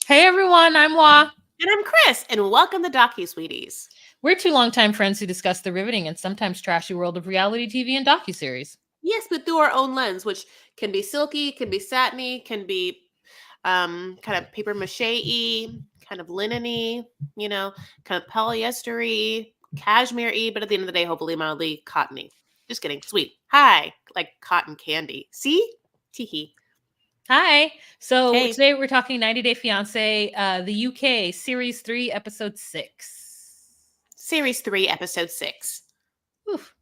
Hey everyone, I'm Wa. And I'm Chris, and welcome to DocuSweeties. We're two longtime friends who discuss the riveting and sometimes trashy world of reality TV and docuseries. Yes, but through our own lens, which can be silky, can be satiny, can be kind of paper mache-y, kind of linen-y, kind of polyester-y, cashmere-y, but at the end of the day, hopefully mildly cottony. Just kidding. Sweet. Hi. Like cotton candy. See? Teehee. Hi. So Hey. today we're talking 90 Day Fiancé, the UK Series 3, Episode 6. Series 3, Episode 6. Oof.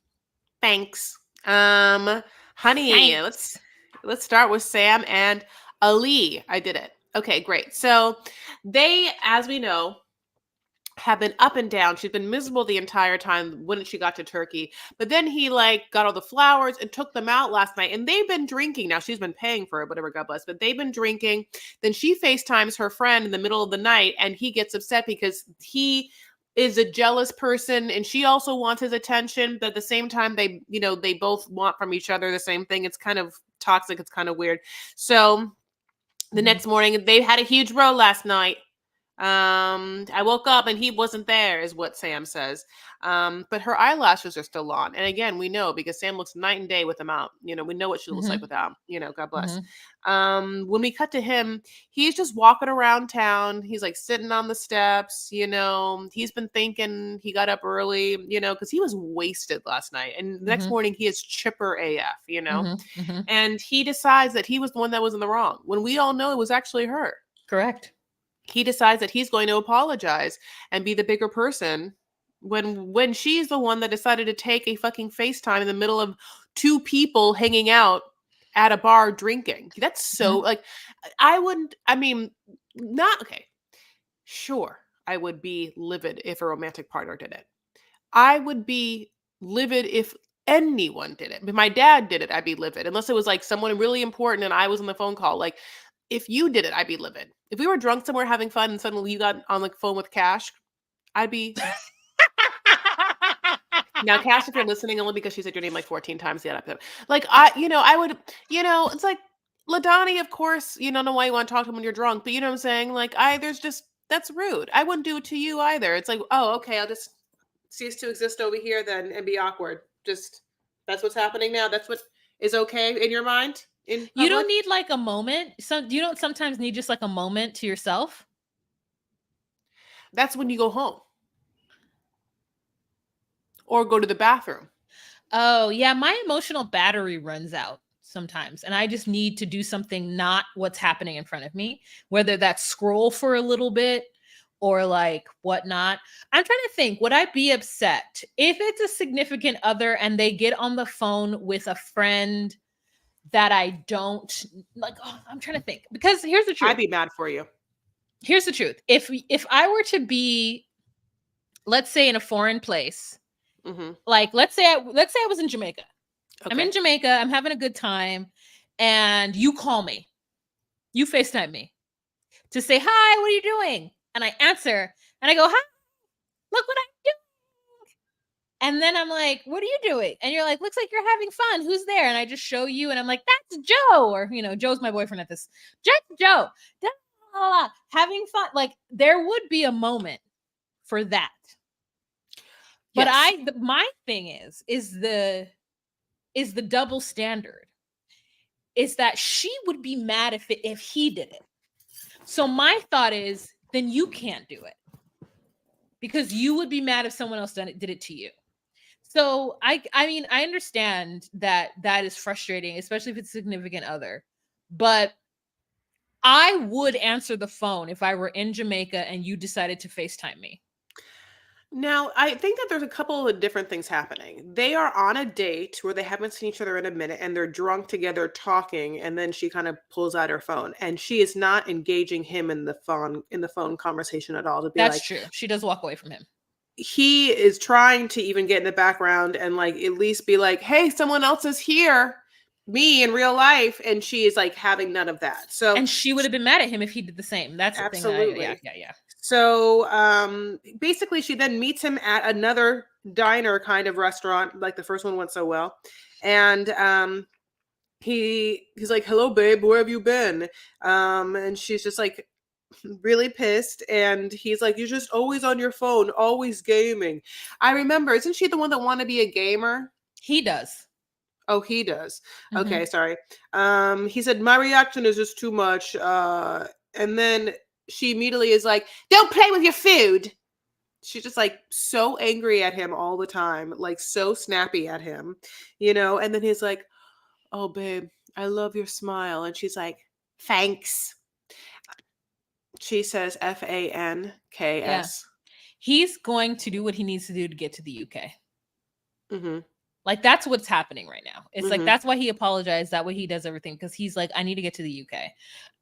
Thanks. Honey, let's Thanks. let's start with Sam and Ali. I did it. Okay, great. So they, as we know, have been up and down. She's been miserable the entire time when she got to Turkey. But then he got all the flowers and took them out last night. And they've been drinking. Now she's been paying for it, whatever, God bless. But they've been drinking. Then she FaceTimes her friend in the middle of the night and he gets upset because he is a jealous person and she also wants his attention. But at the same time, they both want from each other the same thing. It's kind of toxic. It's kind of weird. So the next morning, they had a huge row last night. I woke up and he wasn't there, is what Sam says. But her eyelashes are still on. And again, we know because Sam looks night and day with them out. We know what she looks like without, God bless. When we cut to him, he's just walking around town. He's like sitting on the steps, he's been thinking he got up early, because he was wasted last night. And the next morning he is chipper AF, and he decides that he was the one that was in the wrong when we all know it was actually her. Correct. He decides that he's going to apologize and be the bigger person when she's the one that decided to take a fucking FaceTime in the middle of two people hanging out at a bar drinking. That's so not okay. Sure, I would be livid if a romantic partner did it. I would be livid if anyone did it. If my dad did it, I'd be livid. Unless it was like someone really important and I was on the phone call. Like, if you did it, I'd be livid. If we were drunk somewhere having fun and suddenly you got on the phone with Cash, I'd be. Now, Cash, if you're listening, only because she said your name like 14 times the episode. Like, I would, it's like, LaDonnie, of course, you don't know why you want to talk to him when you're drunk, but you know what I'm saying? Like, that's rude. I wouldn't do it to you either. It's like, oh, okay, I'll just cease to exist over here then and be awkward. Just, that's what's happening now. That's what is okay in your mind? In You don't public? need like a moment. You don't sometimes need just like a moment to yourself. That's when you go home or go to the bathroom. Oh, yeah, my emotional battery runs out sometimes and I just need to do something not what's happening in front of me, whether that's scroll for a little bit or like whatnot. I'm trying to think, would I be upset if it's a significant other and they get on the phone with a friend that I don't like? Oh, I'm trying to think, because here's the truth. I'd be mad for you. Here's the truth. If I were to be, let's say, in a foreign place, like let's say I was in Jamaica. Okay. I'm in Jamaica. I'm having a good time, and you call me, you FaceTime me to say hi. What are you doing? And I answer, and I go, hi. Look what I'm doing. And then I'm like, what are you doing? And you're like, looks like you're having fun. Who's there? And I just show you, and I'm like, that's Joe, or Joe's my boyfriend at this. Just Joe. Having fun. Like, there would be a moment for that. But yes. My thing is the double standard. Is that she would be mad if he did it. So my thought is, then you can't do it, because you would be mad if someone else did it to you. So I mean, I understand that is frustrating, especially if it's a significant other. But I would answer the phone if I were in Jamaica and you decided to FaceTime me. Now, I think that there's a couple of different things happening. They are on a date where they haven't seen each other in a minute and they're drunk together talking, and then she kind of pulls out her phone and she is not engaging him in the phone conversation at all. To be That's true. She does walk away from him. He is trying to even get in the background and like at least be like, hey, someone else is here, me in real life, and she is like having none of that. So, and she would have been mad at him if he did the same. That's absolutely the thing. Yeah. So basically she then meets him at another diner kind of restaurant, like the first one went so well, and he's like, hello babe, where have you been? And she's just like, really pissed, and he's like, "You're just always on your phone, always gaming." I remember, isn't she the one that wanted to be a gamer? He does. Oh, he does. Mm-hmm. Okay, sorry. He said, "My reaction is just too much." And then she immediately is like, "Don't play with your food." She's just like so angry at him all the time, like so snappy at him, and then he's like, "Oh, babe, I love your smile." And she's like, "Thanks." She says Fanks. Yeah. He's going to do what he needs to do to get to the UK. Mm-hmm. Like, that's what's happening right now. It's Mm-hmm. like, that's why he apologized. That way he does everything. Because he's like, I need to get to the UK.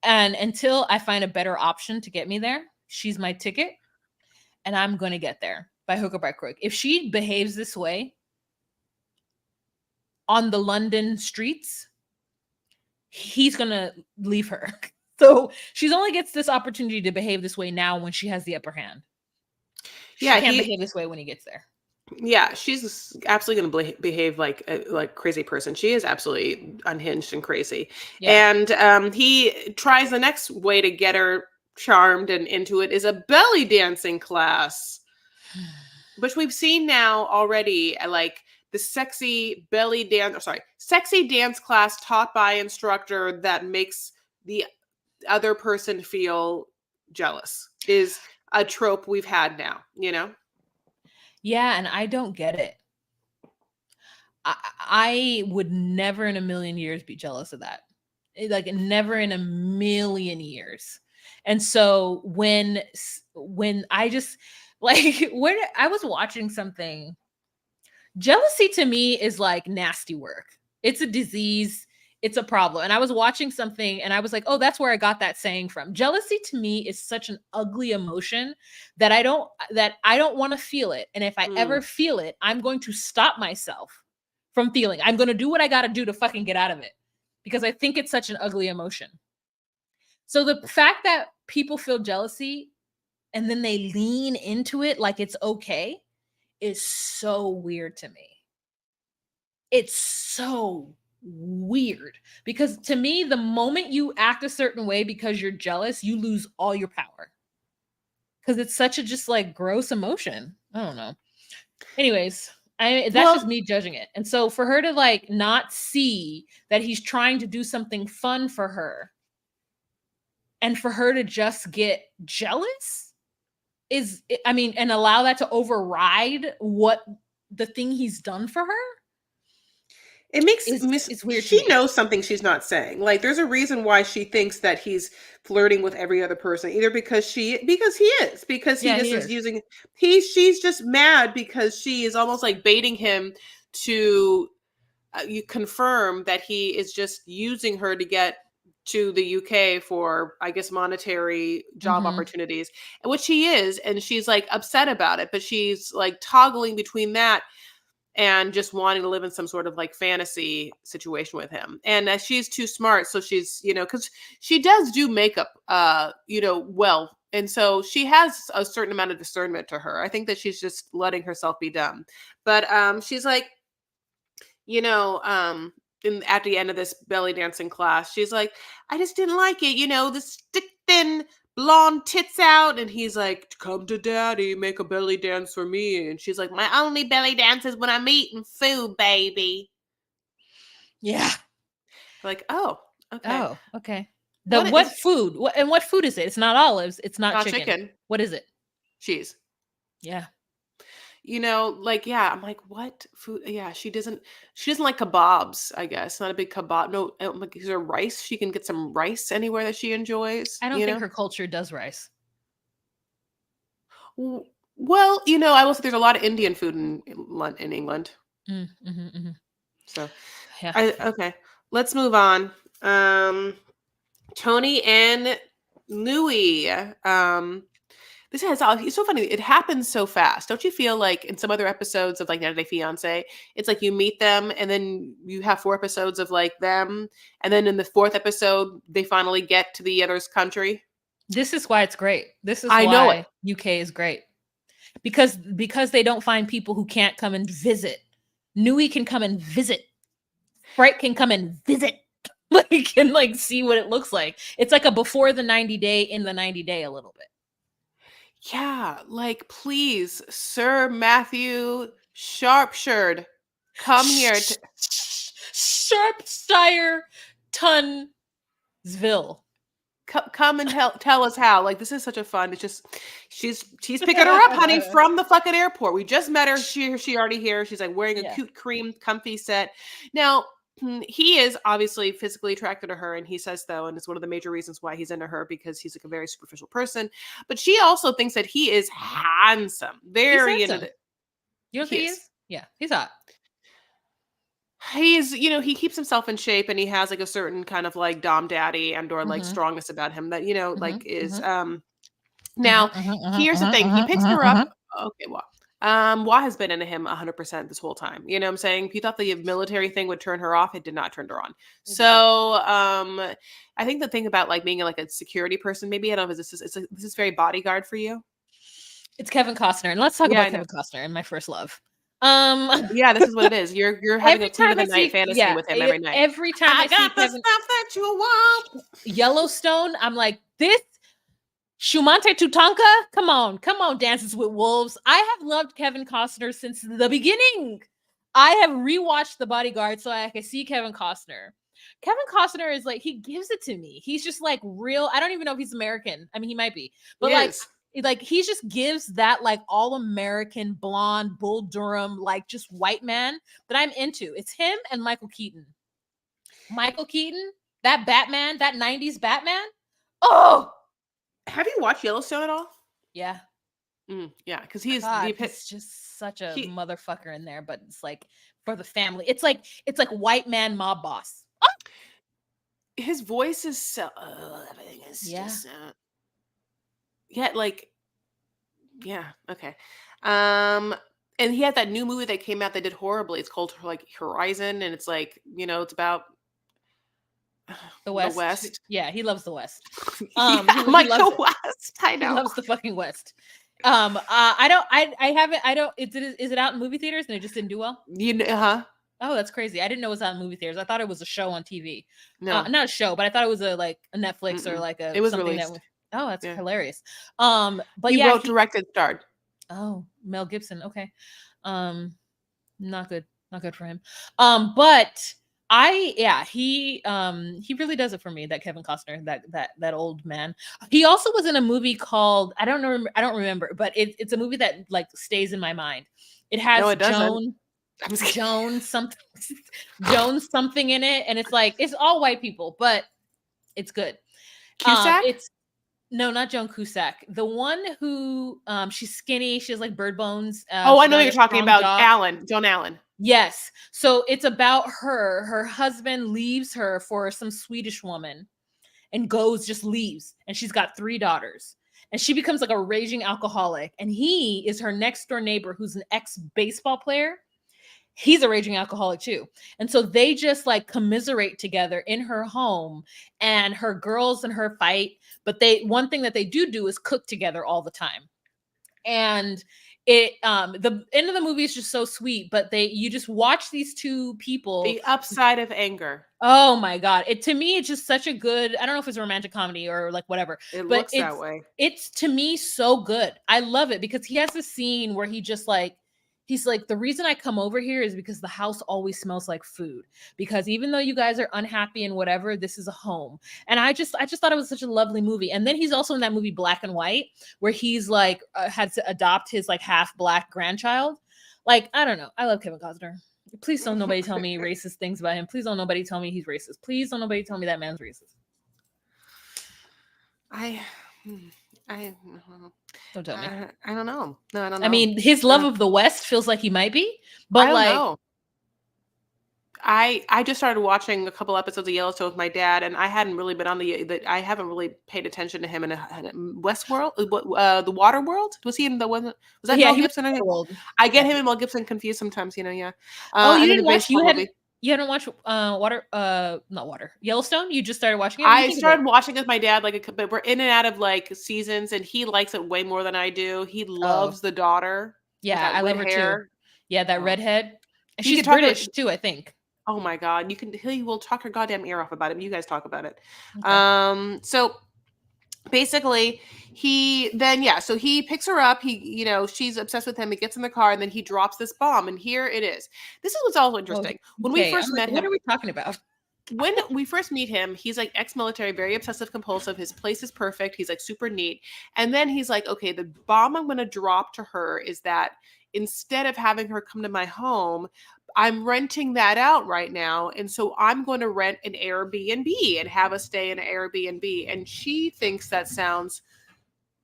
And until I find a better option to get me there, she's my ticket. And I'm going to get there by hook or by crook. If she behaves this way on the London streets, he's going to leave her. So she's only gets this opportunity to behave this way now when she has the upper hand. She can't behave this way when he gets there. Yeah, she's absolutely going to behave like a crazy person. She is absolutely unhinged and crazy. Yeah. And he tries the next way to get her charmed and into it is a belly dancing class, which we've seen now already. Like the sexy dance class taught by instructor that makes the other person feel jealous is a trope we've had now, Yeah, and I don't get it. I would never in a million years be jealous of that. Like, never in a million years. And so when I just like, when I was watching something, jealousy to me is like nasty work. It's a disease. It's a problem. And I was watching something and I was like, oh, that's where I got that saying from. Jealousy to me is such an ugly emotion that I don't want to feel it. And if I ever feel it, I'm going to stop myself from feeling. I'm going to do what I got to do to fucking get out of it because I think it's such an ugly emotion. So the fact that people feel jealousy and then they lean into it like it's okay is so weird to me. It's so weird because to me, the moment you act a certain way because you're jealous, you lose all your power because it's such a just like gross emotion. I don't know. Anyways, that's just me judging it. And so for her to like not see that he's trying to do something fun for her and for her to just get jealous and allow that to override what the thing he's done for her. It makes it's weird. She knows something she's not saying. Like, there's a reason why she thinks that he's flirting with every other person, either because he is, because she's just mad because she is almost like baiting him to you confirm that he is just using her to get to the UK for, I guess, monetary job opportunities, which he is, and she's like upset about it, but she's like toggling between that and just wanting to live in some sort of like fantasy situation with him. And she's too smart. So she's, because she does do makeup, well. And so she has a certain amount of discernment to her. I think that she's just letting herself be dumb. But she's like, at the end of this belly dancing class, she's like, I just didn't like it. The stick thin blonde tits out, and he's like, come to daddy, make a belly dance for me. And she's like, my only belly dance is when I'm eating food, baby. Yeah. Like, oh, okay. Oh, okay. What food? What food is it? It's not olives. It's not chicken. What is it? Cheese. Yeah. I'm like, what food? Yeah, she doesn't like kebabs, I guess. Not a big kebab. No, like, is there rice? She can get some rice anywhere that she enjoys. I don't think her culture does rice. Well, I will say there's a lot of Indian food in England. So, yeah. Okay, let's move on. Tony and Louis. It's so funny. It happens so fast. Don't you feel like in some other episodes of like 90 Day Fiancé, it's like you meet them and then you have 4 episodes of like them. And then in the 4th episode, they finally get to the other's country. This is why it's great. This is why UK is great. Because they don't find people who can't come and visit. Nui can come and visit. Sprite can come and visit. and like see what it looks like. It's like a before the 90 day, in the 90 day a little bit. Yeah, like please, Sir Matthew Sharpshire, come here. Sharpshire Tunnsville. Come and tell us how. Like, this is such a fun. It's just she's picking her up, honey, from the fucking airport. We just met her. She already here. She's like wearing a cute cream comfy set. Now, he is obviously physically attracted to her, and he says so, and it's one of the major reasons why he's into her, because he's like a very superficial person. But she also thinks that he is handsome, very into it. You don't think he is? Yeah, he's hot. He's, he keeps himself in shape, and he has like a certain kind of like dom daddy and or like strongness about him that like is now here's the thing, he picks her up. Okay, well, Wah has been into him 100% this whole time. You know what I'm saying? If you thought the military thing would turn her off, it did not turn her on. So I think the thing about like being like a security person, maybe I don't know if this is very bodyguard for you. It's Kevin Costner, and let's talk about Kevin Costner and my first love. Yeah, this is what it is. You're having a Queen of the Night fantasy with him every night. Every time I got the stuff that you want. Yellowstone, I'm like, this Shumante Tutanka, come on, Dances with Wolves. I have loved Kevin Costner since the beginning. I have rewatched The Bodyguard so I can see Kevin Costner. Kevin Costner is like, he gives it to me. He's just like real. I don't even know if he's American. I mean, he might be, but like he just gives that like all-American blonde Bull Durham, like just white man that I'm into. It's him and Michael Keaton. Michael Keaton, that Batman, that 90s Batman. Oh, have you watched Yellowstone at all? Yeah. Yeah, because he's just such a motherfucker in there, but it's like for the family. It's like white man mob boss. Oh! His voice is so everything is just okay. And he had that new movie that came out that did horribly. It's called like Horizon, and it's like, it's about the West. Yeah, he loves the West. I'm like the West. I know. He loves the fucking West. Is it out in movie theaters and it just didn't do well? Oh, that's crazy. I didn't know it was out in movie theaters. I thought it was a show on TV. No, not a show, but I thought it was a Netflix or like a. It was something released. That's hilarious. But he wrote, directed, starred. Oh, Mel Gibson. Okay. Not good for him. But he really does it for me, that Kevin Costner, that old man. He also was in a movie called, I don't remember, but it's a movie that like stays in my mind. It has Joan something in it, and it's like, it's all white people, but it's good. Cusack? No, not Joan Cusack. The one who she's skinny, she has like bird bones. I know what you're talking about. Joan Allen. Yes. So it's about her. Her husband leaves her for some Swedish woman and leaves. And she's got 3 daughters. And she becomes like a raging alcoholic. And he is her next door neighbor who's an ex-baseball player. He's a raging alcoholic too. And so they just like commiserate together in her home, and her girls and her fight. But one thing that they do is cook together all the time. And the end of the movie is just so sweet, but you just watch these two people. The upside of anger. Oh my God. To me, it's just such a good, I don't know if it's a romantic comedy or like whatever. It looks that way. It's to me so good. I love it because he has a scene where he's like, the reason I come over here is because the house always smells like food. Because even though you guys are unhappy and whatever, this is a home. And I just thought it was such a lovely movie. And then he's also in that movie Black and White, where he's like had to adopt his like half black grandchild. Like, I don't know. I love Kevin Costner. Please don't nobody tell me racist things about him. Please don't nobody tell me he's racist. Please don't nobody tell me that man's racist. Don't tell me. I don't know. No, I don't know. I mean, his love of the West feels like he might be, but I don't know. I just started watching a couple episodes of Yellowstone with my dad, and I hadn't really been on I haven't really paid attention to him in Westworld, the Water World. Was he in the one? Was that Mel Gibson? I get him and Mel Gibson confused sometimes. Yeah. You didn't watch? You hadn't watched Yellowstone? You just started watching it? I started watching it with my dad, but we're in and out of like seasons, and he likes it way more than I do. He loves the daughter. Yeah, I love her too. Yeah, that redhead. And she's British too, I think. Oh my God. He will talk her goddamn ear off about it. You guys talk about it. Okay. So basically so he picks her up. She's obsessed with him. He gets in the car and then he drops this bomb. And here it is. This is what's also interesting. When we first met him, what are we talking about? When we first meet him, he's like ex-military, very obsessive compulsive. His place is perfect. He's like super neat. And then he's like, okay, the bomb I'm going to drop to her is that instead of having her come to my home, I'm renting that out right now. And so I'm going to rent an Airbnb and have us stay in an Airbnb. And she thinks that sounds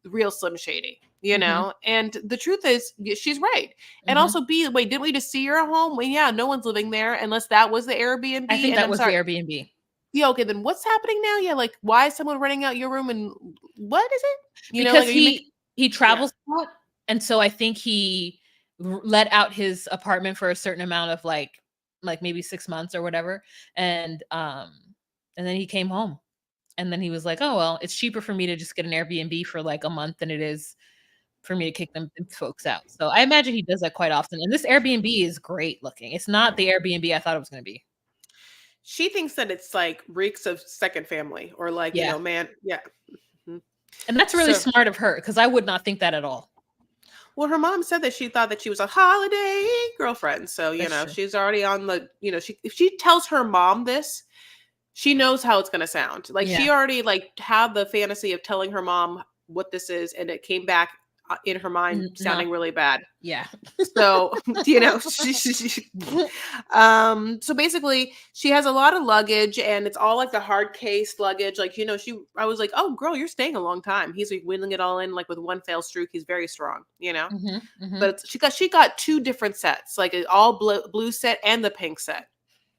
real Slim Shady, and the truth is she's right. And also wait, didn't we just see your home? Well, yeah, no one's living there unless that was the Airbnb. I think that was the Airbnb. Yeah, okay, then what's happening now? Yeah, like why is someone renting out your room and what is it? Because he travels a lot, and so I think he let out his apartment for a certain amount of like maybe 6 months or whatever, and then he came home. And then he was like, oh, well, it's cheaper for me to just get an Airbnb for like a month than it is for me to kick them folks out. So I imagine he does that quite often. And this Airbnb is great looking. It's not the Airbnb I thought it was going to be. She thinks that it's like reeks of second family or like, man. Yeah. Mm-hmm. And that's really smart of her because I would not think that at all. Well, her mom said that she thought that she was a holiday girlfriend. So, she's already on the, if she tells her mom this, she knows how it's going to sound. Like she already had the fantasy of telling her mom what this is. And it came back in her mind sounding really bad. Yeah. So, so basically she has a lot of luggage and it's all like the hard case luggage. Like, I was like, oh girl, you're staying a long time. He's like wheeling it all in like with one fell swoop. He's very strong, but she got 2 different sets, like an all blue set and the pink set.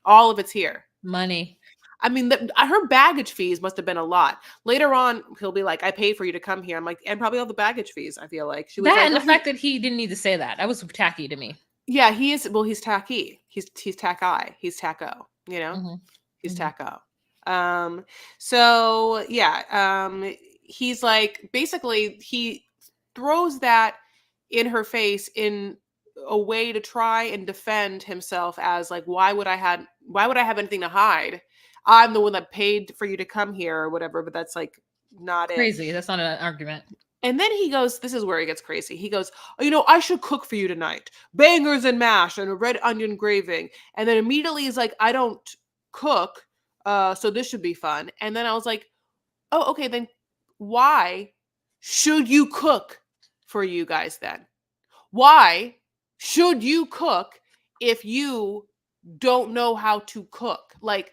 All of it's here. Money. I mean, her baggage fees must have been a lot. Later on, he'll be like, I paid for you to come here. I'm like, and probably all the baggage fees, I feel like. She was and the fact that he didn't need to say that was tacky to me. Yeah, he is. Well, he's tacky. He's tacky. He's taco, He's taco. So, yeah. He's like, basically, he throws that in her face in a way to try and defend himself as like, why would I have anything to hide? I'm the one that paid for you to come here or whatever, but that's like not crazy. That's not an argument. And then he goes, this is where he gets crazy. He goes, I should cook for you tonight. Bangers and mash and a red onion gravy. And then immediately he's like, I don't cook, so this should be fun. And then I was like, oh, okay, then why should you cook for you guys then? Why should you cook if you don't know how to cook? Like,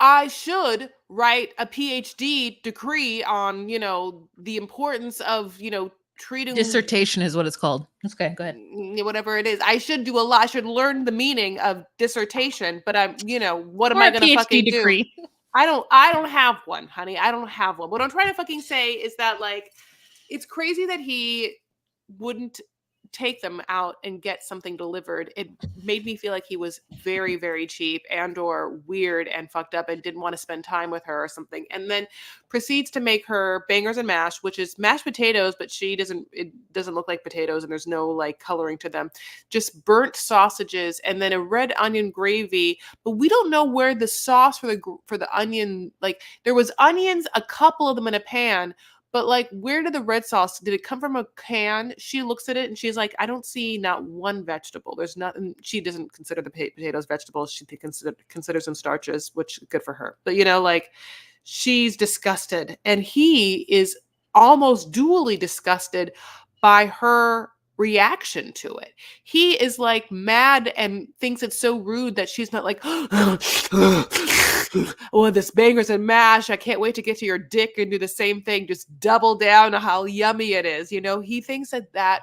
I should write a PhD degree on, the importance of, treating... Dissertation is what it's called. Okay, go ahead. Whatever it is. I should do a lot. I should learn the meaning of dissertation, but I'm, what am I going to fucking degree? Do? I don't have one, honey. I don't have one. What I'm trying to fucking say is that, like, it's crazy that he wouldn't take them out and get something delivered. It made me feel like he was very, very cheap and or weird and fucked up and didn't want to spend time with her or something. And then proceeds to make her bangers and mash, which is mashed potatoes, but it doesn't look like potatoes and there's no like coloring to them. Just burnt sausages and then a red onion gravy. But we don't know where the sauce for the onion, like there was onions, a couple of them in a pan. But like, where did the red sauce, did it come from a can? She looks at it and she's like, I don't see not one vegetable. There's nothing. She doesn't consider the potatoes vegetables. She considers them starches, which good for her. But like she's disgusted. And he is almost dually disgusted by her reaction to it. He is like mad and thinks it's so rude that she's not like, oh, this bangers and mash. I can't wait to get to your dick and do the same thing. Just double down on how yummy it is. He thinks that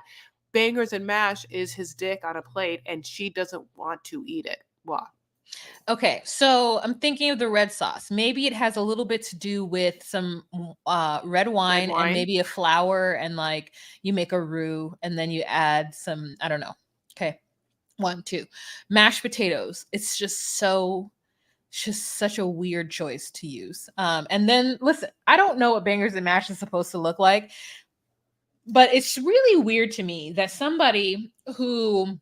bangers and mash is his dick on a plate and she doesn't want to eat it. Wow. Okay, so I'm thinking of the red sauce. Maybe it has a little bit to do with some red wine and maybe a flour and like you make a roux and then you add some, I don't know. Okay, 1, 2. Mashed potatoes. It's just such a weird choice to use. And then listen, I don't know what bangers and mash is supposed to look like, but it's really weird to me that somebody who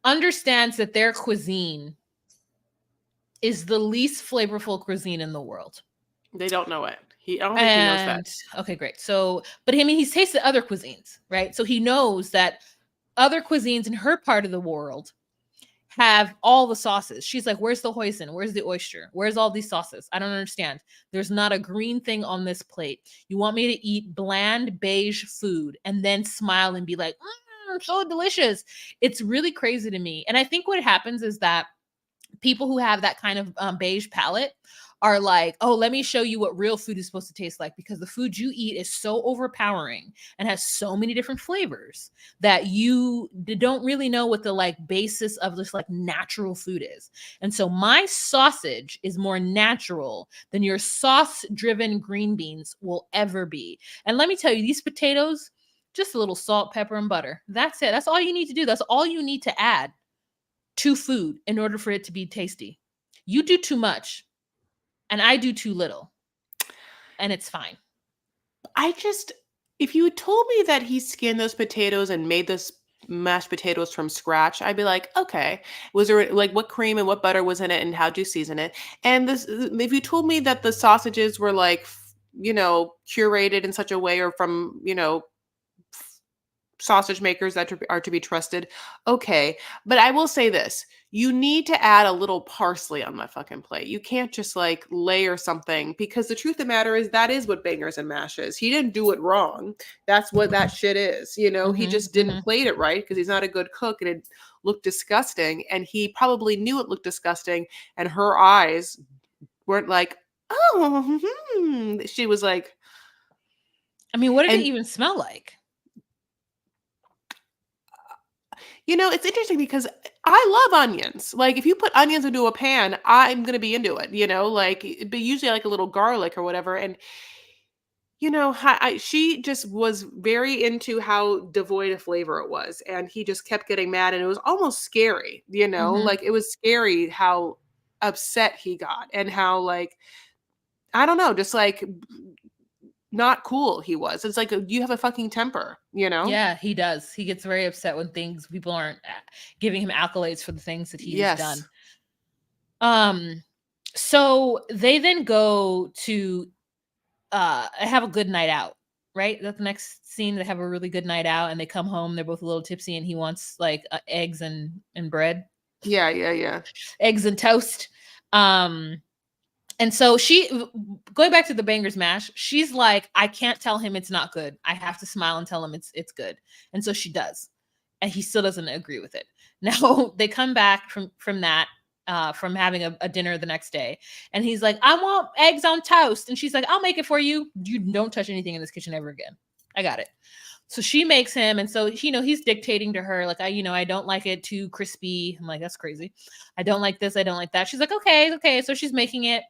understands that their cuisine is the least flavorful cuisine in the world. They don't know it. I don't think he knows that. Okay, great. So, but I mean, he's tasted other cuisines, right? So he knows that other cuisines in her part of the world have all the sauces. She's like, where's the hoisin? Where's the oyster? Where's all these sauces? I don't understand. There's not a green thing on this plate. You want me to eat bland beige food and then smile and be like, so delicious. It's really crazy to me. And I think what happens is that people who have that kind of beige palate are like, oh, let me show you what real food is supposed to taste like, because the food you eat is so overpowering and has so many different flavors that you don't really know what the like basis of this like natural food is. And so my sausage is more natural than your sauce driven green beans will ever be. And let me tell you, these potatoes, just a little salt, pepper, and butter. That's it. That's all you need to do. That's all you need to add to food in order for it to be tasty. You do too much and I do too little, and it's fine. If you told me that he skinned those potatoes and made those mashed potatoes from scratch, I'd be like, okay, was there like what cream and what butter was in it and how'd you season it? And if you told me that the sausages were like, curated in such a way or from, sausage makers that are to be trusted, okay. But I will say this, you need to add a little parsley on that fucking plate. You can't just like layer something, because the truth of the matter is that is what bangers and mash is. He didn't do it wrong. That's what that shit is. He just didn't plate it right because he's not a good cook and it looked disgusting, and he probably knew it looked disgusting, and her eyes weren't like, oh, she was like, I mean, what did it even smell like? It's interesting because I love onions. Like if you put onions into a pan, I'm going to be into it, but usually like a little garlic or whatever. And, she just was very into how devoid of flavor it was. And he just kept getting mad, and it was almost scary, like it was scary how upset he got and how like, I don't know, just like not cool he was. It's like, you have a fucking temper, Yeah, he does. He gets very upset when people aren't giving him accolades for the things that he has done. So they then go to have a good night out, right? That's the next scene. They have a really good night out and they come home. They're both a little tipsy and he wants like eggs and bread. Yeah. Eggs and toast. And so going back to the bangers mash, she's like, I can't tell him it's not good. I have to smile and tell him it's good. And so she does. And he still doesn't agree with it. Now they come back from that, from having a dinner the next day. And he's like, I want eggs on toast. And she's like, I'll make it for you. You don't touch anything in this kitchen ever again. I got it. So she makes him. And so, he's dictating to her, like, I don't like it too crispy. I'm like, that's crazy. I don't like this. I don't like that. She's like, okay. So she's making it.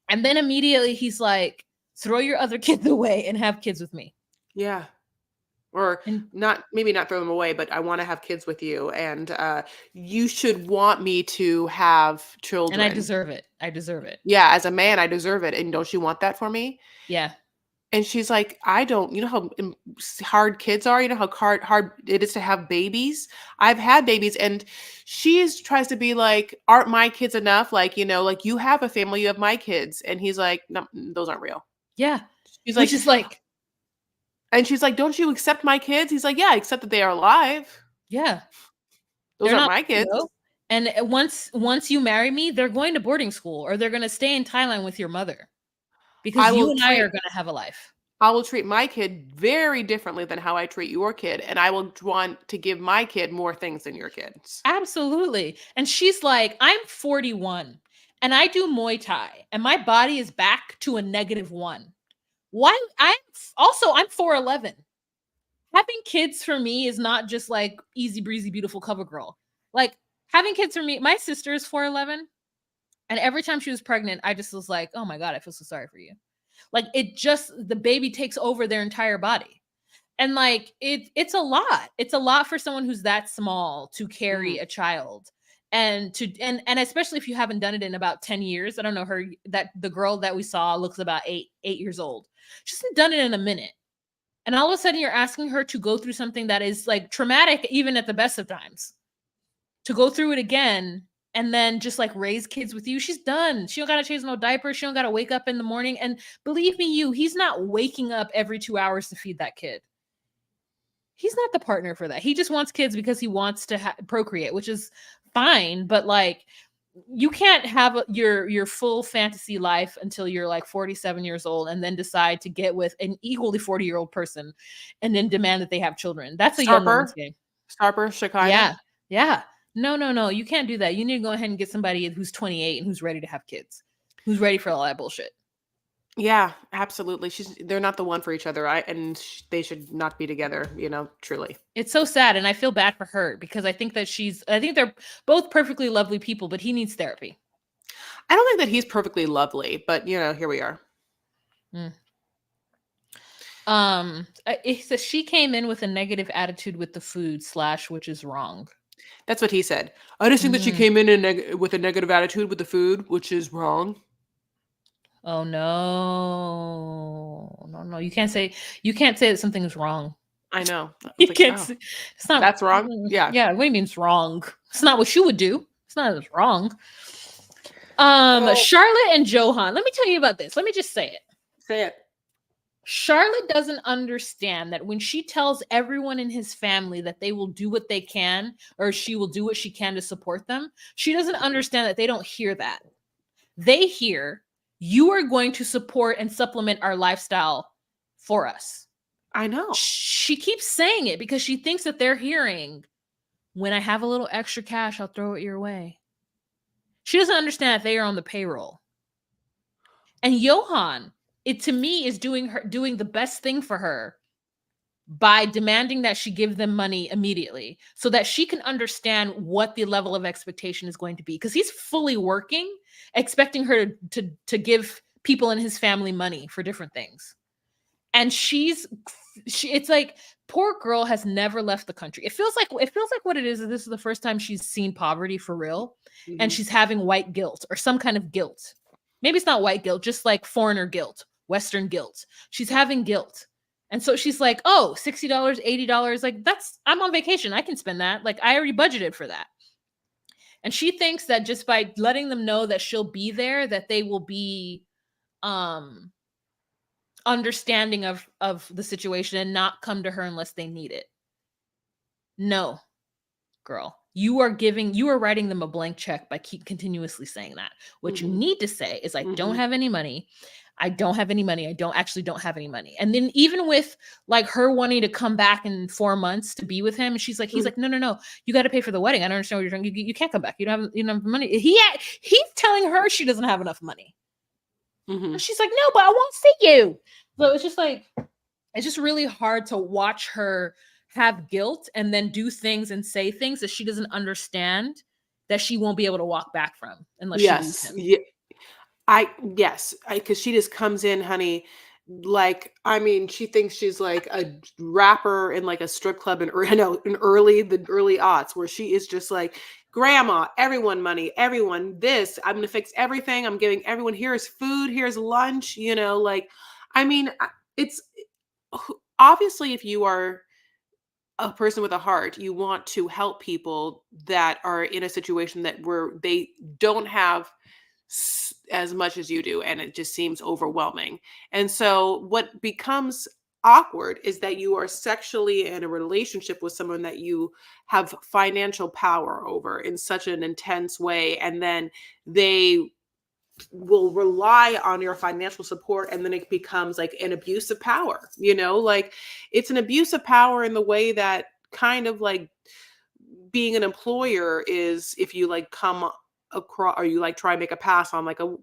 And then immediately he's like, throw your other kids away and have kids with me. Yeah. Or maybe not throw them away, but I want to have kids with you. And you should want me to have children. And I deserve it. Yeah. As a man, I deserve it. And don't you want that for me? Yeah. And she's like, I don't, how hard kids are, how hard it is to have babies. I've had babies, and she tries to be like, aren't my kids enough? Like, like you have a family, you have my kids. And he's like, no, those aren't real. Yeah. She's like, and she's like, don't you accept my kids? He's like, yeah, I accept that they are alive. Yeah. Those aren't my kids. And once you marry me, they're going to boarding school or they're going to stay in Thailand with your mother. Because you and I are going to have a life. I will treat my kid very differently than how I treat your kid. And I will want to give my kid more things than your kids. Absolutely. And she's like, I'm 41 and I do Muay Thai and my body is back to a -1. Why? I'm 4'11". Having kids for me is not just like easy breezy, beautiful cover girl. Like having kids for me, my sister is 4'11". And every time she was pregnant, I just was like, oh my God, I feel so sorry for you. Like the baby takes over their entire body. And like, it's a lot. It's a lot for someone who's that small to carry a child. And especially if you haven't done it in about 10 years. I don't know the girl that we saw looks about 8 years old. She hasn't done it in a minute. And all of a sudden you're asking her to go through something that is like traumatic, even at the best of times. to go through it again and then just like raise kids with you. She's done. She don't gotta change no diapers. She don't gotta wake up in the morning. And believe me, he's not waking up every 2 hours to feed that kid. He's not the partner for that. He just wants kids because he wants to procreate, which is fine. But like, you can't have your full fantasy life until you're like 47 years old and then decide to get with an equally 40-year-old person and then demand that they have children. That's a young woman's game. Starper, Shekinah. Yeah. Yeah. No. You can't do that. You need to go ahead and get somebody who's 28 and who's ready to have kids, who's ready for all that bullshit. Yeah, absolutely. They're not the one for each other. They should not be together, truly. It's so sad. And I feel bad for her because I think they're both perfectly lovely people, but he needs therapy. I don't think that he's perfectly lovely, but here we are. It says she came in with a negative attitude with the food / which is wrong. That's what he said. I just think that she came in with a negative attitude with the food, which is wrong. Oh no! You can't say that something is wrong. I know. You can't. Say, it's not. That's wrong. Yeah. Yeah. What do you mean it's wrong? It's not what you would do. It's not as wrong. Charlotte and Johan. Let me tell you about this. Let me just say it. Say it. Charlotte doesn't understand that when she tells everyone in his family that they will do what they can, or she will do what she can to support them, she doesn't understand that they don't hear that. They hear, you are going to support and supplement our lifestyle for us. I know. She keeps saying it because she thinks that they're hearing, when I have a little extra cash, I'll throw it your way. She doesn't understand that they are on the payroll. And Johan, it to me is doing the best thing for her by demanding that she give them money immediately so that she can understand what the level of expectation is going to be. Because he's fully working, expecting her to give people in his family money for different things. And it's like, poor girl has never left the country. It feels like what it is this is the first time she's seen poverty for real. Mm-hmm. And she's having white guilt or some kind of guilt. Maybe it's not white guilt, just like foreigner guilt, Western guilt. She's having guilt. And so she's like, oh, $60, $80. Like, I'm on vacation. I can spend that. Like, I already budgeted for that. And she thinks that just by letting them know that she'll be there, that they will be understanding of the situation and not come to her unless they need it. No, girl. You are writing them a blank check by continuously saying that. What you need to say is, I don't have any money. I don't have any money. I don't have any money. And then even with like her wanting to come back in 4 months to be with him, and he's like, no, you got to pay for the wedding. I don't understand what you're doing. You can't come back. You don't have money. He's telling her she doesn't have enough money. And she's like, no, but I won't see you. So it's just really hard to watch her have guilt and then do things and say things that she doesn't understand that she won't be able to walk back from unless she leaves him. Because she just comes in, honey, like, I mean, she thinks she's like a rapper in like a strip club in the early aughts, where she is just like, grandma, everyone money, everyone this, I'm gonna fix everything, I'm giving everyone, here's food, here's lunch, like, I mean, it's obviously, if you are a person with a heart, you want to help people that are in a situation where they don't have as much as you do, and it just seems overwhelming. And so what becomes awkward is that you are sexually in a relationship with someone that you have financial power over in such an intense way, and then they will rely on your financial support, and then it becomes like an abuse of power, like it's an abuse of power in the way that kind of like being an employer is if you like come across, or you like try and make a pass on like a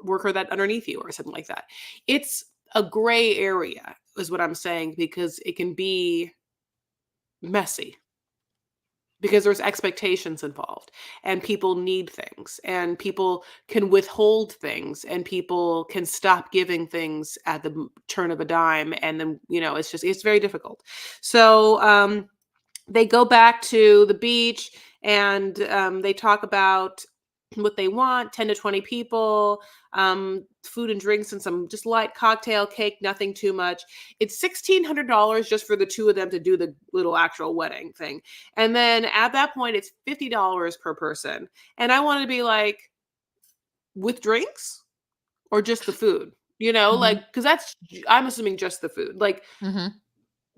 worker that underneath you or something like that. It's a gray area is what I'm saying, because it can be messy. Because there's expectations involved, and people need things, and people can withhold things, and people can stop giving things at the turn of a dime. And then, it's very difficult. So they go back to the beach, and they talk about what they want, 10 to 20 people, food and drinks and some just light cocktail, cake, nothing too much. It's $1,600 just for the two of them to do the little actual wedding thing. And then at that point, it's $50 per person. And I want to be like, with drinks or just the food? Like, because I'm assuming just the food. Like,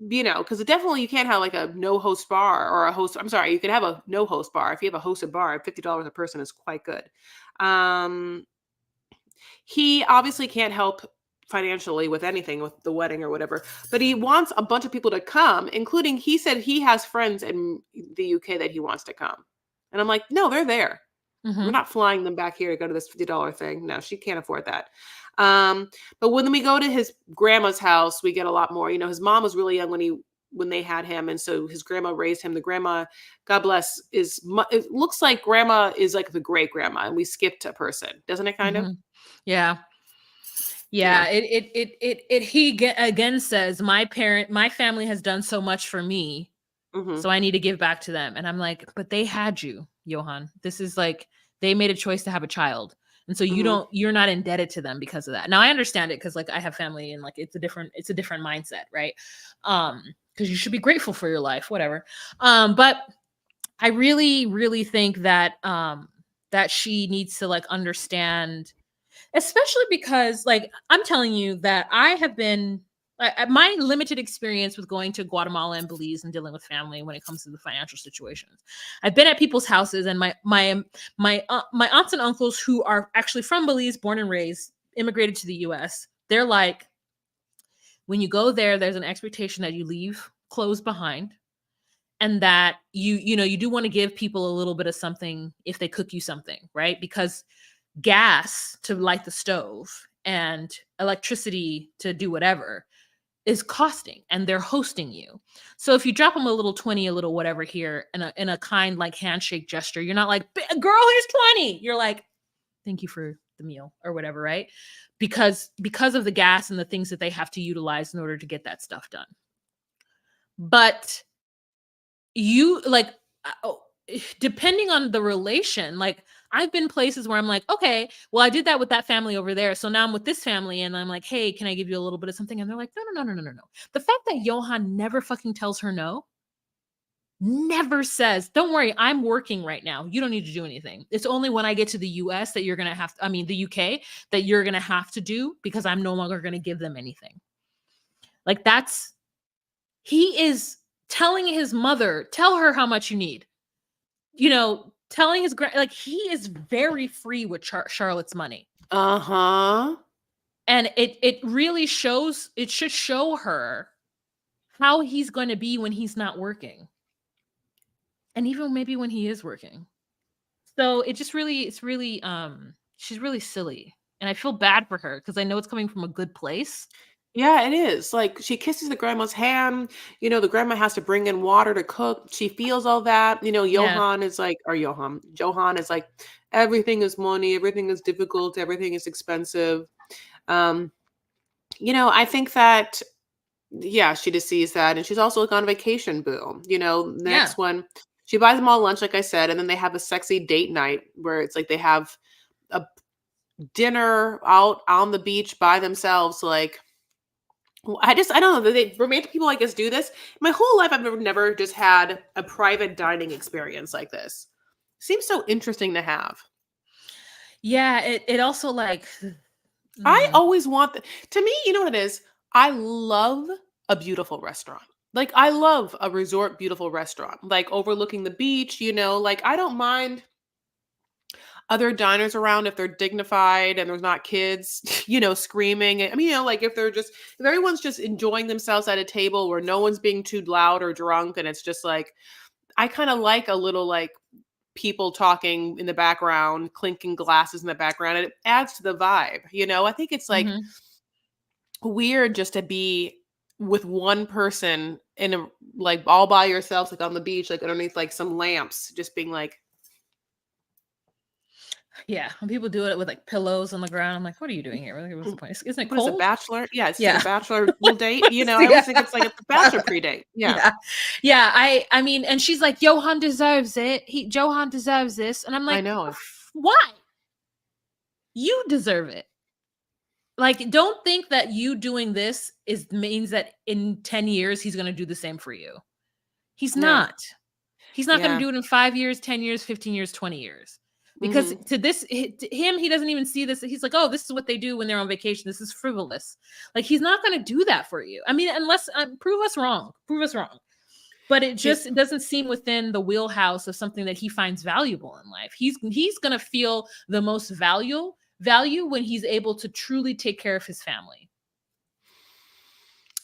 because definitely you can't have like a no host bar or a host. I'm sorry, you can have a no host bar. If you have a hosted bar, $50 a person is quite good. He obviously can't help financially with anything with the wedding or whatever, but he wants a bunch of people to come, including he said he has friends in the UK that he wants to come. And I'm like, no, they're there. We're not flying them back here to go to this $50 thing. No, she can't afford that. But when we go to his grandma's house, we get a lot more. His mom was really young when they had him, and so his grandma raised him. The grandma, God bless, it looks like grandma is like the great grandma, and we skipped a person, doesn't it? Kind of. Yeah. He again says, my family has done so much for me, so I need to give back to them. And I'm like, but they had you, Johan. This is like, they made a choice to have a child. And so you're not indebted to them because of that. Now I understand it, because like I have family, and like it's a different mindset, right? Because you should be grateful for your life, whatever. But I really, really think that that she needs to like understand, especially because like I'm telling you that I have been my limited experience with going to Guatemala and Belize and dealing with family when it comes to the financial situations. I've been at people's houses, and my aunts and uncles who are actually from Belize, born and raised, immigrated to the US. They're like, when you go there, there's an expectation that you leave clothes behind, and that you do want to give people a little bit of something if they cook you something, right? Because gas to light the stove and electricity to do whatever is costing, and they're hosting you. So if you drop them a little 20, a little whatever here in a kind like handshake gesture, you're not like, girl, here's 20. You're like, thank you for the meal or whatever, right? Because of the gas and the things that they have to utilize in order to get that stuff done. But you like, depending on the relation, like I've been places where I'm like, okay, well, I did that with that family over there, so now I'm with this family, and I'm like, hey, can I give you a little bit of something? And they're like, no. The fact that Johan never fucking tells her no, never says, don't worry, I'm working right now, you don't need to do anything. It's only when I get to the US that you're gonna have to, the UK, that you're gonna have to do, because I'm no longer gonna give them anything. Like he is telling his mother, tell her how much you need. Telling his like, he is very free with Charlotte's money. And it really shows, it should show her how he's going to be when he's not working, and even maybe when he is working. So it's really she's really silly, and I feel bad for her because I know it's coming from a good place. Yeah, it is. Like, she kisses the grandma's hand. The grandma has to bring in water to cook. She feels all that. Johan is like, Johan is like, everything is money. Everything is difficult. Everything is expensive. I think that, yeah, she just sees that. And she's also like on vacation, boo. Next one, she buys them all lunch, like I said. And then they have a sexy date night where it's like they have a dinner out on the beach by themselves. Like, I don't know. Romantic people, I guess, do this. My whole life, I've never just had a private dining experience like this. Seems so interesting to have. Yeah, it also like... I always want... To me, you know what it is? I love a beautiful restaurant. Like, I love a resort beautiful restaurant. Like, overlooking the beach, Like, I don't mind other diners around if they're dignified and there's not kids, screaming. Like if everyone's just enjoying themselves at a table where no one's being too loud or drunk, and it's just like, I kind of like a little like people talking in the background, clinking glasses in the background, and it adds to the vibe. I think it's like weird just to be with one person like all by yourself, like on the beach, like underneath like some lamps, just being like, yeah, when people do it with like pillows on the ground, I'm like, what are you doing here? What's the point? Isn't it cold? What is a bachelor? Yeah, it's a bachelor date. I always think it's like a bachelor pre-date. Yeah. I mean, and she's like, Johan deserves it. Johan deserves this. And I'm like, I know. Why? You deserve it. Like, don't think that you doing this means that in 10 years he's going to do the same for you. He's not. He's not going to do it in 5 years, 10 years, 15 years, 20 years. Because to him, he doesn't even see this. He's like, oh, this is what they do when they're on vacation. This is frivolous. Like, he's not going to do that for you. I mean, unless prove us wrong. Prove us wrong. But it doesn't seem within the wheelhouse of something that he finds valuable in life. He's going to feel the most value when he's able to truly take care of his family.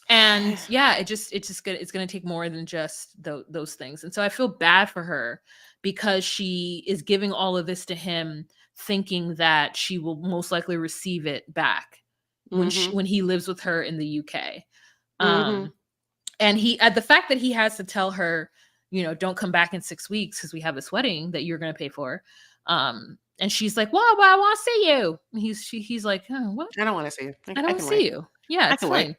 And yeah, it's going to take more than just those things. And so I feel bad for her because she is giving all of this to him, thinking that she will most likely receive it back when he lives with her in the UK. And the fact that he has to tell her, you know, don't come back in 6 weeks because we have this wedding that you're going to pay for. And she's like, well, I want to see you. And he's like, oh, what? I don't want to see you. I don't want to see you. Yeah, it's fine. Wait.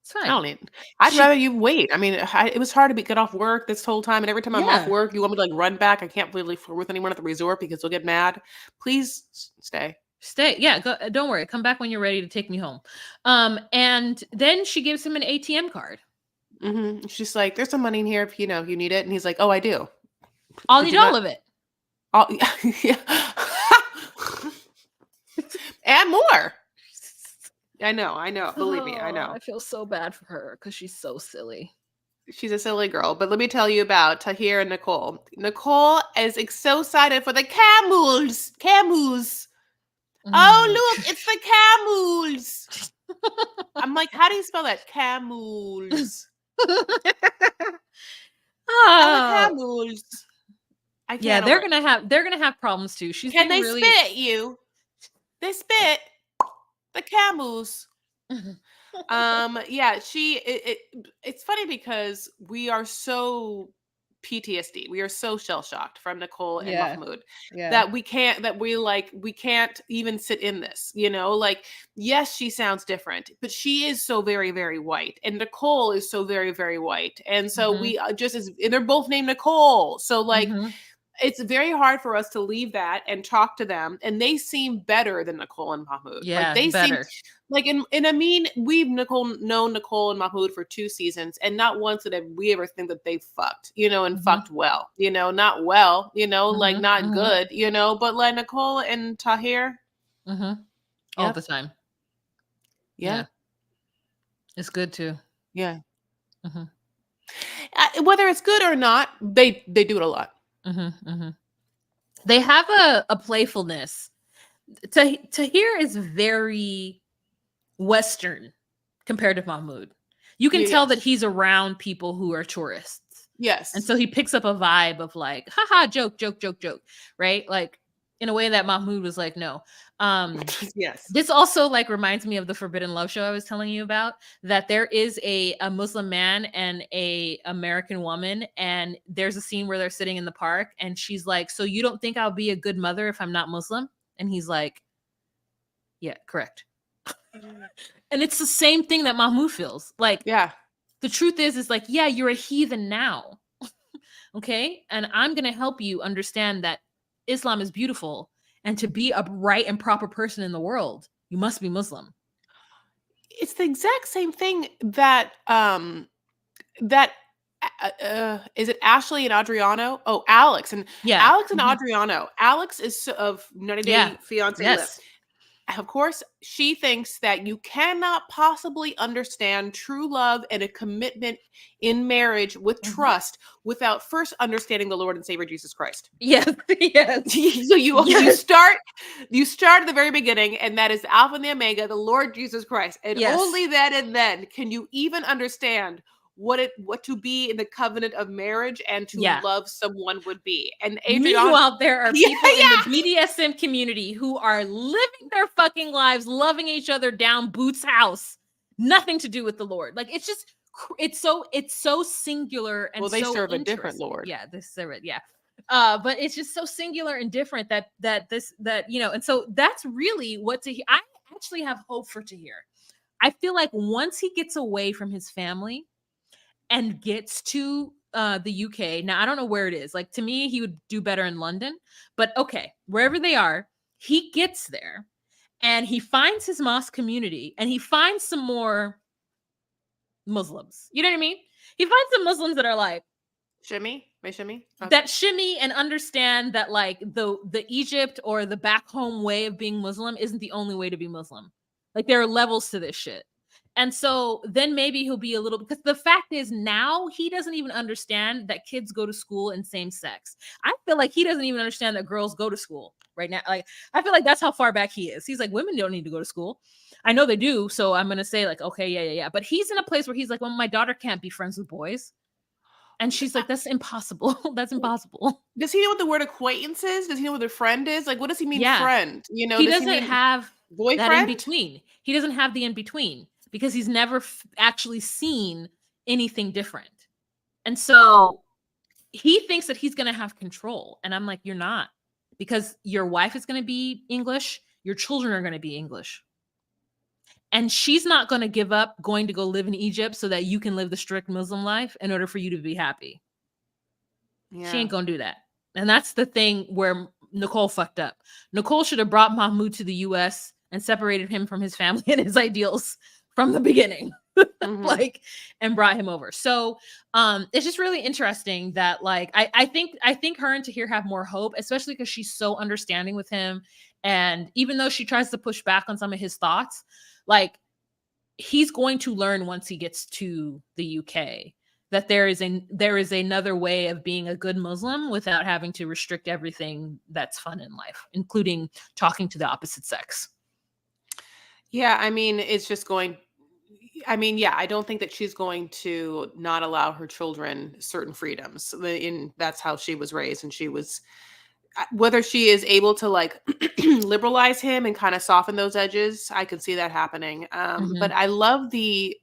It's fine. I don't need. I'd rather you wait. I mean, it was hard to get off work this whole time, and every time I'm off work, you want me to like run back. I can't really flirt with anyone at the resort because they'll get mad. Please stay. Stay. Yeah, go, don't worry. Come back when you're ready to take me home. And then she gives him an ATM card. She's like, there's some money in here if you need it. And he's like, oh, I do. I'll need all of it. Yeah. And more. I know. Believe me, I know. I feel so bad for her because she's so silly. She's a silly girl. But let me tell you about Tahir and Nicole. Nicole is so excited for the camels. Oh, look, it's the camels. I'm like, how do you spell that? Camels. Camels. Yeah, they're gonna have problems too. Can they spit you? They spit the camels. Yeah, it's funny because we are so PTSD. We are so shell shocked from Nicole and Mahmoud that we can't even sit in this, like, yes, she sounds different, but she is so very, very white. And Nicole is so very, very white. And so and they're both named Nicole. So like, it's very hard for us to leave that and talk to them. And they seem better than Nicole and Mahmoud. Yeah, like they better. seem like we've known Nicole and Mahmoud for 2 seasons, and not once did we ever think that they fucked, and fucked well, not well, like not good, but like Nicole and Tahir. All the time. Yeah. It's good too. Yeah. Whether it's good or not, they do it a lot. They have a playfulness. Tahir is very Western compared to Mahmoud. You can tell that he's around people who are tourists. Yes. And so he picks up a vibe of like, haha, joke, right? Like in a way that Mahmoud was like, no. Yes. This also like reminds me of the Forbidden Love show I was telling you about, that there is a Muslim man and a American woman, and there's a scene where they're sitting in the park and she's like, so you don't think I'll be a good mother if I'm not Muslim? And he's like, yeah, correct. And it's the same thing that Mahmoud feels like. Yeah. The truth is like, yeah, you're a heathen now. Okay. And I'm going to help you understand that Islam is beautiful, and to be a right and proper person in the world, you must be Muslim. It's the exact same thing that is it Ashley and Adriano? Oh, Alex and Adriano. Alex is of 90 Day Fiancé. Yes. Of course, she thinks that you cannot possibly understand true love and a commitment in marriage with trust without first understanding the Lord and Savior Jesus Christ. Yes. So you start at the very beginning, and that is Alpha and the Omega, the Lord Jesus Christ. And only then and then can you even understand what to be in the covenant of marriage and to love someone would be. And meanwhile, there are people in the BDSM community who are living their fucking lives, loving each other down Boots' house. Nothing to do with the Lord. Like, it's just, it's so singular and they serve a different Lord. Yeah, they serve it. Yeah. But it's just so singular and different that and so that's really what I actually have hope for Tahir. I feel like once he gets away from his family and gets to the UK. Now I don't know where it is. Like, to me, he would do better in London, but okay, wherever they are, he gets there and he finds his mosque community and he finds some more Muslims. You know what I mean? He finds some Muslims that are like shimmy. Okay. that shimmy and understand that like the Egypt or the back home way of being Muslim isn't the only way to be Muslim. Like, there are levels to this shit. And so then maybe he'll be a little, because the fact is now he doesn't even understand that kids go to school in same sex. I feel like he doesn't even understand that girls go to school right now. Like, I feel like that's how far back he is. He's like, women don't need to go to school. I know they do. So I'm going to say like, okay, yeah. But he's in a place where he's like, well, my daughter can't be friends with boys. And she's like, that's impossible. That's impossible. Does he know what the word acquaintance is? Does he know what a friend is? Like, what does he mean, Yeah. friend? You know, he does doesn't he mean have boyfriend? that in between. He doesn't have the in between because he's never actually seen anything different. And so he thinks that he's going to have control. And I'm like, you're not, because your wife is going to be English. Your children are going to be English. And she's not going to give up going to go live in Egypt so that you can live the strict Muslim life in order for you to be happy. Yeah. She ain't going to do that. And that's the thing where Nicole fucked up. Nicole should have brought Mahmoud to the US and separated him from his family and his ideals from the beginning. Like, and brought him over. So it's just really interesting that like I think her and Tahir have more hope, especially because she's so understanding with him. And even though she tries to push back on some of his thoughts, like, he's going to learn once he gets to the UK that there is another way of being a good Muslim without having to restrict everything that's fun in life, including talking to the opposite sex. Yeah, I mean, it's just going. I mean, yeah, I don't think that she's going to not allow her children certain freedoms. That's how she was raised, and she was. Whether she is able to like liberalize him and kind of soften those edges, I could see that happening. But I love the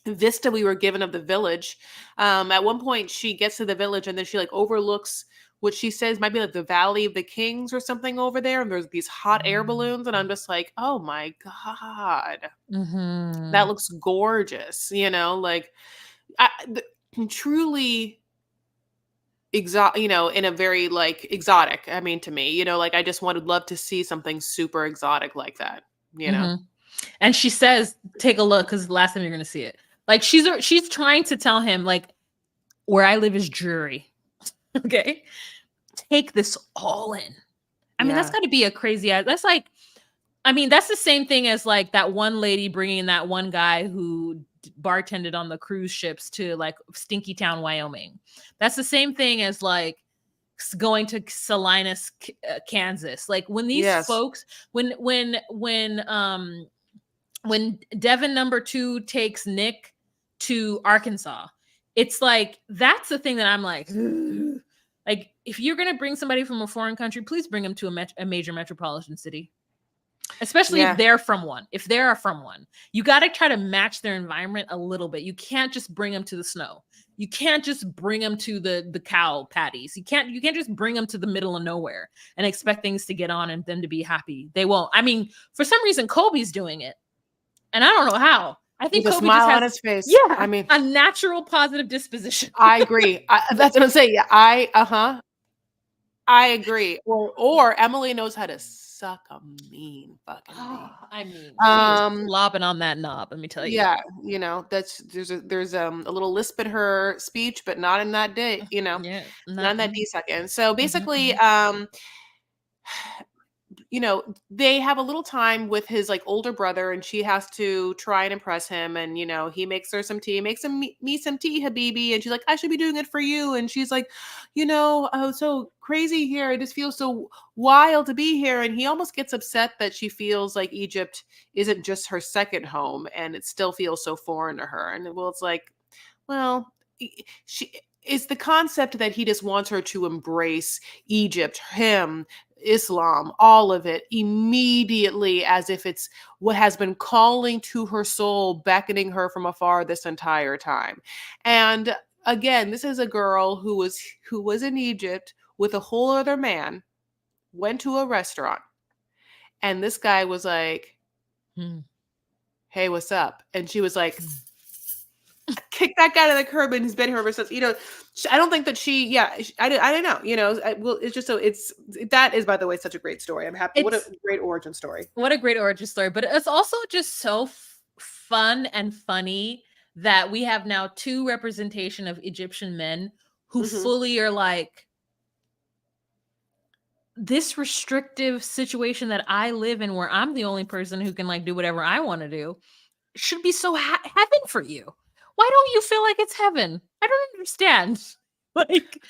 vista we were given of the village. At one point she gets to the village and then she like overlooks what she says might be like the Valley of the Kings or something over there. And there's these hot air balloons. And I'm just like, oh my God, that looks gorgeous. You know, like truly you know, in a very like exotic. I mean, to me, you know, like I just would love to see something super exotic like that, you know? And she says, take a look, because the last time you're going to see it. Like, she's trying to tell him, like, where I live is dreary. Okay. Take this all in. I mean, that's got to be a crazy, that's like, I mean, that's the same thing as like that one lady bringing that one guy who bartended on the cruise ships to like Stinky Town, Wyoming. That's the same thing as like going to Salinas, Kansas. Like, when these folks, when Devin number 2 takes Nick to Arkansas, it's like, that's the thing that I'm like, ugh. Like, if you're going to bring somebody from a foreign country, please bring them to a major metropolitan city. Especially if they're from one. If they are from one, you got to try to match their environment a little bit. You can't just bring them to the snow. You can't just bring them to the cow patties. You can't just bring them to the middle of nowhere and expect things to get on and them to be happy. They won't. I mean, for some reason, Kobe's doing it, and I don't know how. I think Kobe a smile just has on his face. Yeah, I mean, a natural positive disposition. I agree. That's what I'm saying. Yeah, I agree. Or Emily knows how to suck a mean fucking mean. I mean, she's lobbing on that knob. Let me tell you. Yeah, you know, there's a little lisp in her speech, but not in that day. You know, not in that D second. So basically, you know, they have a little time with his like older brother and she has to try and impress him. And, you know, he makes her some tea, makes me some tea, Habibi. And she's like, I should be doing it for you. And she's like, you know, oh, so crazy here. I just feel so wild to be here. And he almost gets upset that she feels like Egypt isn't just her second home and it still feels so foreign to her. And well, it's like, well, it's the concept that he just wants her to embrace Egypt, him, Islam, all of it immediately, as if it's what has been calling to her soul, beckoning her from afar this entire time. And again, this is a girl who was in Egypt with a whole other man, went to a restaurant, and this guy was like, hey, what's up? And she was like, kick that guy to the curb, and he's been here ever since. I don't think that I don't know. It's just that is, by the way, such a great story. I'm happy. What a great origin story. What a great origin story. But it's also just so fun and funny that we have now 2 representation of Egyptian men who fully are like, this restrictive situation that I live in, where I'm the only person who can like do whatever I want to do, should be so heaven for you. Why don't you feel like it's heaven? I don't understand. Like,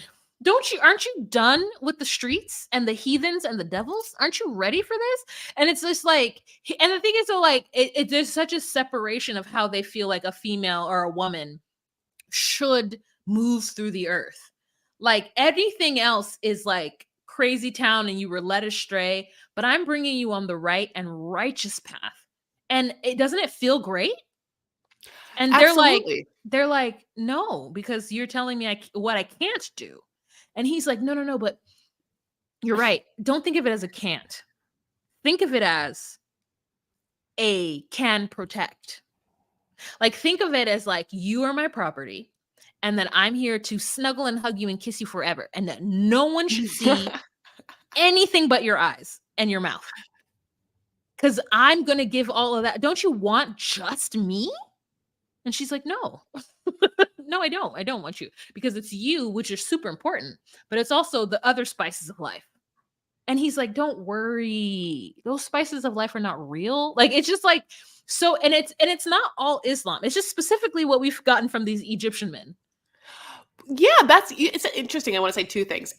aren't you done with the streets and the heathens and the devils? Aren't you ready for this? And it's just like, and the thing is, so like, there's such a separation of how they feel like a female or a woman should move through the earth. Like, anything else is like crazy town and you were led astray, but I'm bringing you on the right and righteous path. And doesn't it feel great? And they're like, no, because you're telling me what I can't do. And he's like, no, but you're right. Don't think of it as a can't. Think of it as a can protect. Like, think of it as like, you are my property, and that I'm here to snuggle and hug you and kiss you forever, and that no one should see anything but your eyes and your mouth. Because I'm going to give all of that. Don't you want just me? And she's like, no. No, I don't. I don't want you. Because it's you, which is super important, but it's also the other spices of life. And he's like, don't worry. Those spices of life are not real. Like, it's just like, so, and it's not all Islam. It's just specifically what we've gotten from these Egyptian men. Yeah, it's interesting. I want to say 2 things.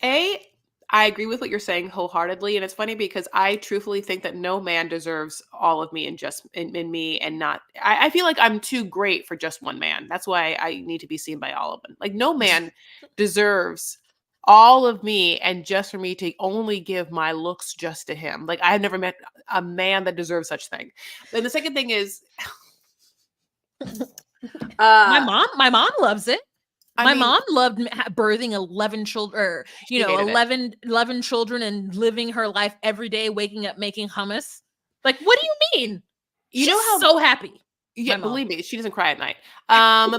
I agree with what you're saying wholeheartedly. And it's funny because I truthfully think that no man deserves all of me and just in me, and not, I feel like I'm too great for just one man. That's why I need to be seen by all of them. Like, no man deserves all of me and just for me to only give my looks just to him. Like, I've never met a man that deserves such thing. And the second thing is, my mom loves it. My mom loved birthing 11 children, or 11 children, and living her life every day, waking up, making hummus. Like, what do you mean? You know how so happy. Yeah, believe me, she doesn't cry at night.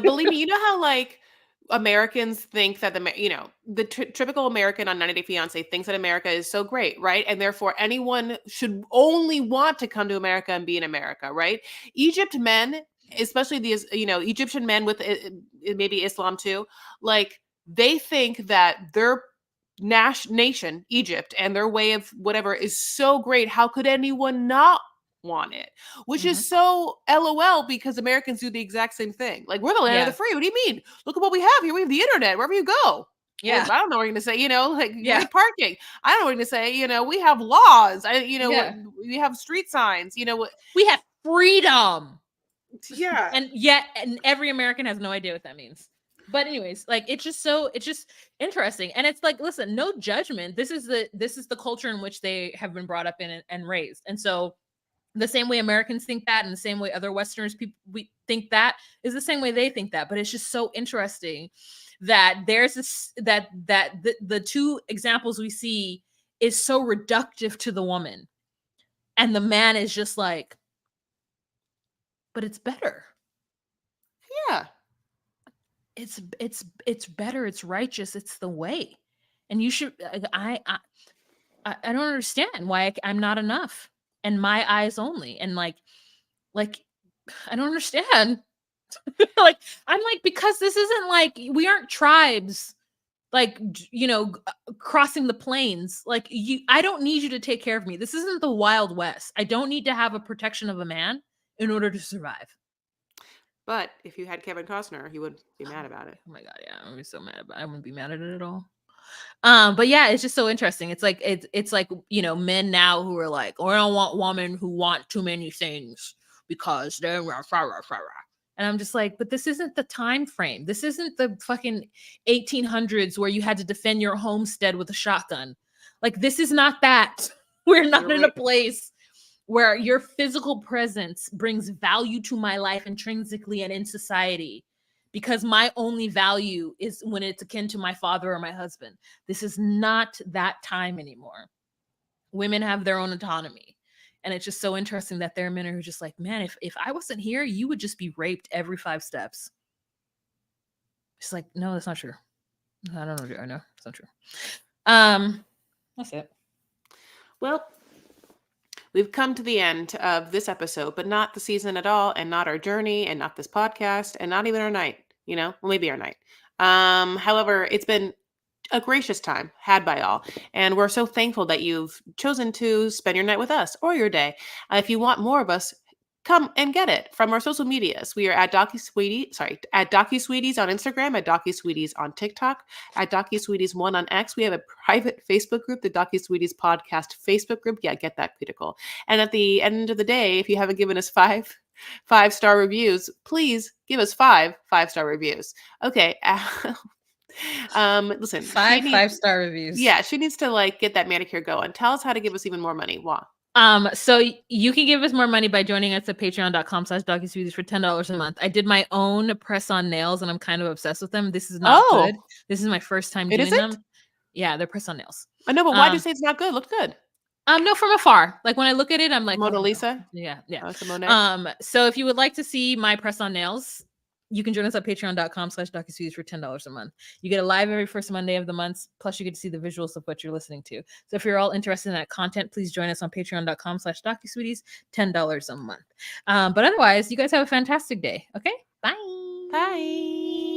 Believe me, you know how like Americans think that the typical American on 90 Day Fiancé thinks that America is so great, right? And therefore anyone should only want to come to America and be in America, right? Egypt men, especially these, Egyptian men with maybe Islam too, like, they think that their nation, Egypt, and their way of whatever is so great. How could anyone not want it? Which is so LOL, because Americans do the exact same thing. Like, we're the land of the free. What do you mean? Look at what we have here. We have the internet wherever you go. Yeah. Well, I don't know what you're going to say, like parking. I don't know what you're going to say, we have laws. We have street signs, we have freedom. Yeah. And every American has no idea what that means. But anyways, like, it's just interesting. And it's like, listen, no judgment. This is the culture in which they have been brought up in and raised. And so the same way Americans think that, and the same way other Westerners we think that, is the same way they think that. But it's just so interesting that there's this, that the 2 examples we see is so reductive to the woman, and the man is just like, but it's better. Yeah. It's better. It's righteous. It's the way. And you should, I don't understand why I'm not enough, and my eyes only. And like, I don't understand. Like, I'm like, because this isn't like, we aren't tribes, like, crossing the plains. Like, I don't need you to take care of me. This isn't the Wild West. I don't need to have a protection of a man in order to survive. But if you had Kevin Costner, he would be mad about it. Oh my God, yeah, I would be so mad about it. I wouldn't be mad at it at all. But yeah, it's just so interesting. It's like it's like, men now who are like, oh, I don't want women who want too many things because they're rah, rah, rah, rah. And I'm just like, but this isn't the time frame. This isn't the fucking 1800s where you had to defend your homestead with a shotgun. Like, this is not that. We're not in a place where your physical presence brings value to my life intrinsically and in society, because my only value is when it's akin to my father or my husband. This is not that time anymore. Women have their own autonomy. And it's just so interesting that there are men who are just like, man, if I wasn't here, you would just be raped every 5 steps. She's like, no, that's not true. I don't know. I know it's not true. That's it. Well, we've come to the end of this episode, but not the season at all, and not our journey, and not this podcast, and not even our night. Well, maybe our night. However, it's been a gracious time had by all, and we're so thankful that you've chosen to spend your night with us or your day. If you want more of us, come and get it from our social medias. We are at DocuSweeties on Instagram, at DocuSweeties on TikTok, at DocuSweeties1 on X. We have a private Facebook group, the DocuSweeties Podcast Facebook group. Yeah, get that critical. And at the end of the day, if you haven't given us five-star reviews, please give us five-star reviews. Okay. Listen, five-star reviews. Yeah, she needs to get that manicure going. Tell us how to give us even more money. Wah. So you can give us more money by joining us at patreon.com/DocuSweeties for $10 a month. I did my own press-on nails, and I'm kind of obsessed with them. This is not good. This is my first time doing them. Yeah, they're press-on nails. I know, but why do you say it's not good? It looked good. No, from afar. Like when I look at it, I'm like, Mona Lisa. No. Yeah. It's a Monet. So if you would like to see my press-on nails, you can join us at patreon.com/DocuSweeties for $10 a month. You get a live every first Monday of the month. Plus you get to see the visuals of what you're listening to. So if you're all interested in that content, please join us on patreon.com/DocuSweeties, $10 a month. But otherwise, you guys have a fantastic day. Okay. Bye. Bye.